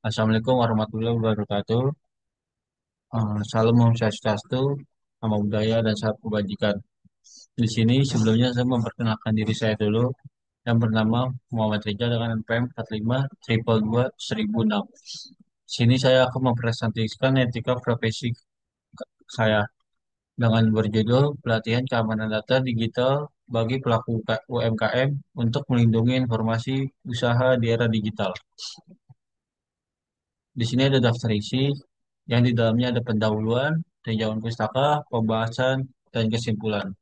Assalamualaikum warahmatullahi wabarakatuh. Salam Om Swastiastu, nama budaya dan salam kebajikan. Di sini sebelumnya saya memperkenalkan diri saya dulu, yang bernama Muhammad Rizal dengan NPM 45 222 1006. Di sini saya akan mempresentasikan etika profesi saya dengan berjudul Pelatihan Keamanan Data Digital bagi pelaku UMKM untuk melindungi informasi usaha di era digital. Di sini ada daftar isi yang di dalamnya ada pendahuluan, tinjauan pustaka, pembahasan, dan kesimpulan.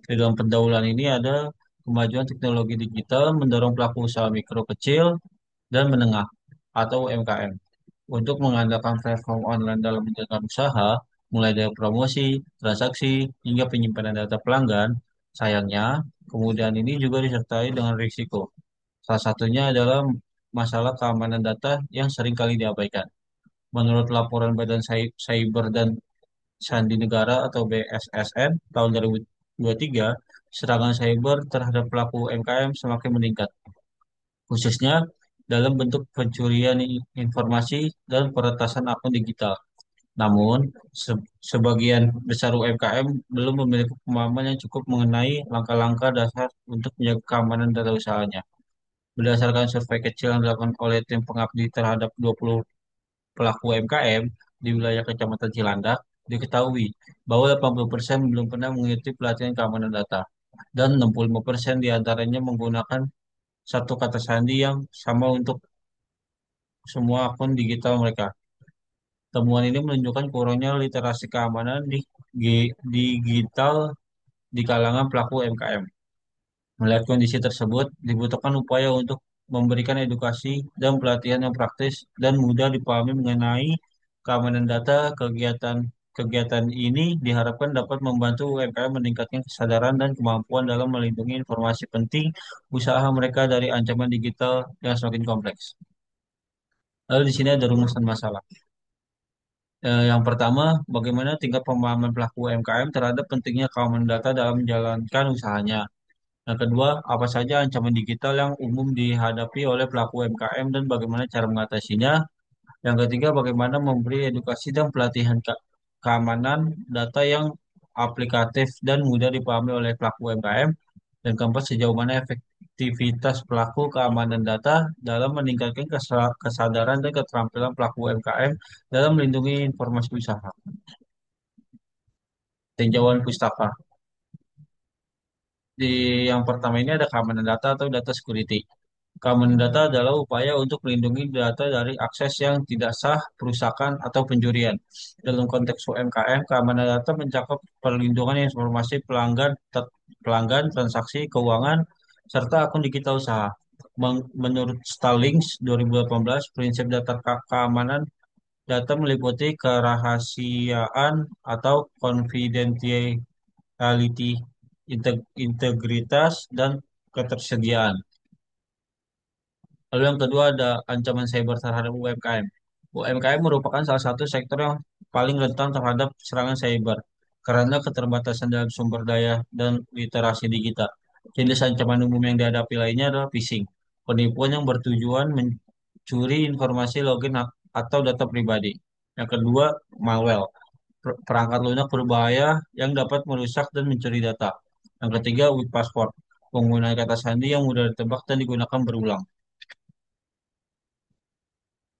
Di dalam pendahuluan ini ada kemajuan teknologi digital mendorong pelaku usaha mikro kecil dan menengah atau UMKM untuk mengandalkan platform online dalam menjalankan usaha, mulai dari promosi, transaksi, hingga penyimpanan data pelanggan. Sayangnya, kemudian ini juga disertai dengan risiko. Salah satunya adalah masalah keamanan data yang sering kali diabaikan. Menurut laporan Badan Cyber dan Sandi Negara atau BSSN tahun 2023, serangan cyber terhadap pelaku UMKM semakin meningkat, khususnya dalam bentuk pencurian informasi dan peretasan akun digital. Namun, sebagian besar UMKM belum memiliki pemahaman yang cukup mengenai langkah-langkah dasar untuk menjaga keamanan data usahanya. Berdasarkan survei kecil yang dilakukan oleh tim pengabdi terhadap 20 pelaku UMKM di wilayah Kecamatan Cilandak, diketahui bahwa 80% belum pernah mengikuti pelatihan keamanan data dan 65% diantaranya menggunakan satu kata sandi yang sama untuk semua akun digital mereka. Temuan ini menunjukkan kurangnya literasi keamanan digital di kalangan pelaku UMKM. Melihat kondisi tersebut, dibutuhkan upaya untuk memberikan edukasi dan pelatihan yang praktis dan mudah dipahami mengenai keamanan data. Kegiatan ini diharapkan dapat membantu UMKM meningkatkan kesadaran dan kemampuan dalam melindungi informasi penting usaha mereka dari ancaman digital yang semakin kompleks. Lalu di sini ada rumusan masalah. Yang pertama, bagaimana tingkat pemahaman pelaku UMKM terhadap pentingnya keamanan data dalam menjalankan usahanya. Yang kedua, apa saja ancaman digital yang umum dihadapi oleh pelaku UMKM dan bagaimana cara mengatasinya. Yang ketiga, bagaimana memberi edukasi dan pelatihan keamanan data yang aplikatif dan mudah dipahami oleh pelaku UMKM. Dan keempat, sejauh mana efektivitas pelaku keamanan data dalam meningkatkan kesadaran dan keterampilan pelaku UMKM dalam melindungi informasi usaha. Tinjauan pustaka. Di yang pertama ini ada keamanan data atau data security. Keamanan data adalah upaya untuk melindungi data dari akses yang tidak sah, perusakan, atau pencurian. Dalam konteks UMKM, keamanan data mencakup perlindungan informasi pelanggan, transaksi, keuangan, serta akun digital usaha. Menurut Stallings 2018, prinsip data keamanan data meliputi kerahasiaan atau confidentiality, integritas, dan ketersediaan. Lalu yang kedua ada ancaman cyber terhadap UMKM. UMKM merupakan salah satu sektor yang paling rentan terhadap serangan cyber karena keterbatasan dalam sumber daya dan literasi digital. Jenis ancaman umum yang dihadapi lainnya adalah phishing, penipuan yang bertujuan mencuri informasi login atau data pribadi. Yang kedua, malware, perangkat lunak berbahaya yang dapat merusak dan mencuri data. Yang ketiga, weak password, penggunaan kata sandi yang mudah ditebak dan digunakan berulang.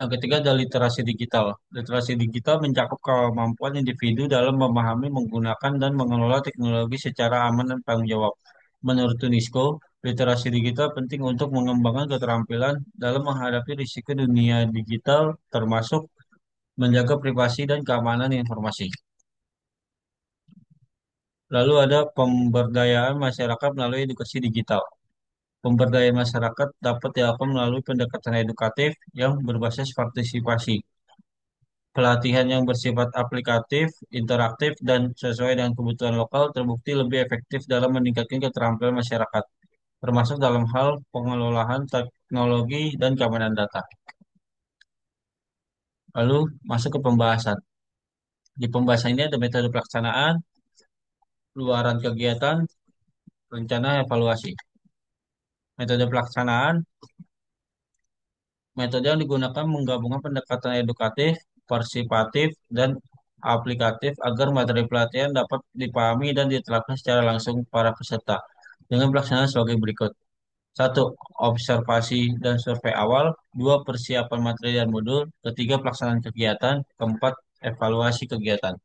Yang ketiga adalah literasi digital. Literasi digital mencakup kemampuan individu dalam memahami, menggunakan, dan mengelola teknologi secara aman dan tanggung jawab. Menurut UNESCO, literasi digital penting untuk mengembangkan keterampilan dalam menghadapi risiko dunia digital, termasuk menjaga privasi dan keamanan informasi. Lalu ada pemberdayaan masyarakat melalui edukasi digital. Pemberdayaan masyarakat dapat dilakukan melalui pendekatan edukatif yang berbasis partisipasi. Pelatihan yang bersifat aplikatif, interaktif, dan sesuai dengan kebutuhan lokal terbukti lebih efektif dalam meningkatkan keterampilan masyarakat, termasuk dalam hal pengelolaan teknologi dan keamanan data. Lalu masuk ke pembahasan. Di pembahasan ini ada metode pelaksanaan, luaran kegiatan, rencana evaluasi. Metode pelaksanaan Metode yang digunakan menggabungkan pendekatan edukatif, partisipatif, dan aplikatif agar materi pelatihan dapat dipahami dan diterapkan secara langsung para peserta. Dengan pelaksanaan sebagai berikut. Satu, observasi dan survei awal. Dua, persiapan materi dan modul. Ketiga, pelaksanaan kegiatan. Keempat, evaluasi kegiatan.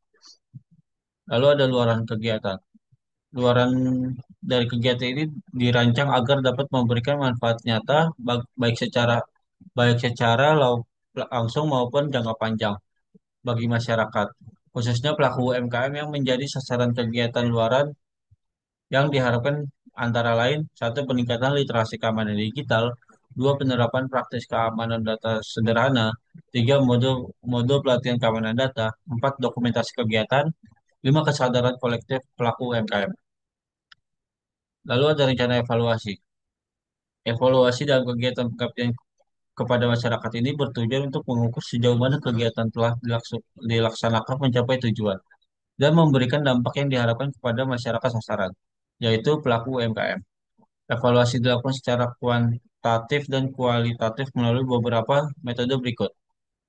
Lalu ada luaran kegiatan. Luaran dari kegiatan ini dirancang agar dapat memberikan manfaat nyata baik secara langsung maupun jangka panjang bagi masyarakat, khususnya pelaku UMKM yang menjadi sasaran kegiatan luaran yang diharapkan antara lain satu peningkatan literasi keamanan digital, dua penerapan praktis keamanan data sederhana, tiga modul modul pelatihan keamanan data, empat dokumentasi kegiatan, lima kesadaran kolektif pelaku UMKM. Lalu ada rencana evaluasi. Evaluasi dalam kegiatan pengabdian kepada masyarakat ini bertujuan untuk mengukur sejauh mana kegiatan telah dilaksanakan mencapai tujuan dan memberikan dampak yang diharapkan kepada masyarakat sasaran, yaitu pelaku UMKM. Evaluasi dilakukan secara kuantitatif dan kualitatif melalui beberapa metode berikut.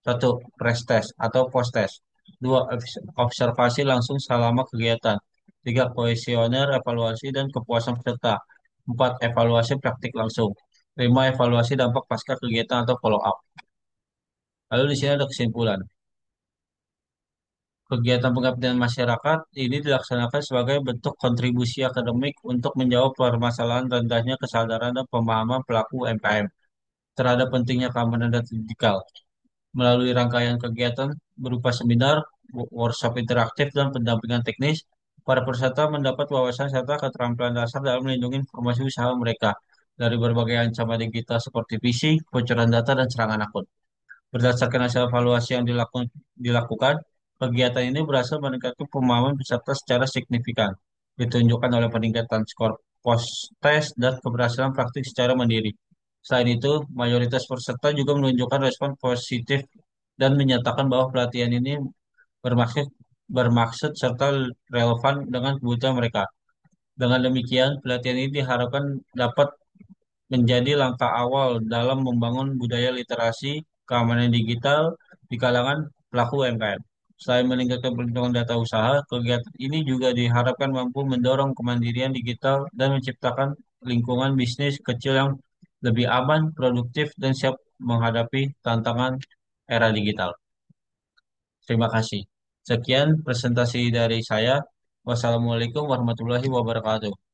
Satu, pre-test atau post-test. Dua, observasi langsung selama kegiatan. Tiga, kuesioner, evaluasi, dan kepuasan peserta. Empat, evaluasi praktik langsung. Lima, evaluasi dampak pasca kegiatan atau follow-up. Lalu di sini ada kesimpulan. Kegiatan pengabdian masyarakat ini dilaksanakan sebagai bentuk kontribusi akademik untuk menjawab permasalahan rendahnya kesadaran dan pemahaman pelaku UMKM terhadap pentingnya keamanan data digital. Melalui rangkaian kegiatan berupa seminar, workshop interaktif, dan pendampingan teknis, para peserta mendapat wawasan serta keterampilan dasar dalam melindungi informasi usaha mereka dari berbagai ancaman digital seperti phishing, kebocoran data, dan serangan akun. Berdasarkan hasil evaluasi yang dilakukan, kegiatan ini berhasil meningkatkan pemahaman peserta secara signifikan, ditunjukkan oleh peningkatan skor post-test dan keberhasilan praktik secara mandiri. Selain itu, mayoritas peserta juga menunjukkan respon positif dan menyatakan bahwa pelatihan ini bermaksud bermaksud serta relevan dengan kebutuhan mereka. Dengan demikian, pelatihan ini diharapkan dapat menjadi langkah awal dalam membangun budaya literasi keamanan digital di kalangan pelaku UMKM. Selain meningkatkan perlindungan data usaha, kegiatan ini juga diharapkan mampu mendorong kemandirian digital dan menciptakan lingkungan bisnis kecil yang lebih aman, produktif, dan siap menghadapi tantangan era digital. Terima kasih. Sekian presentasi dari saya. Wassalamualaikum warahmatullahi wabarakatuh.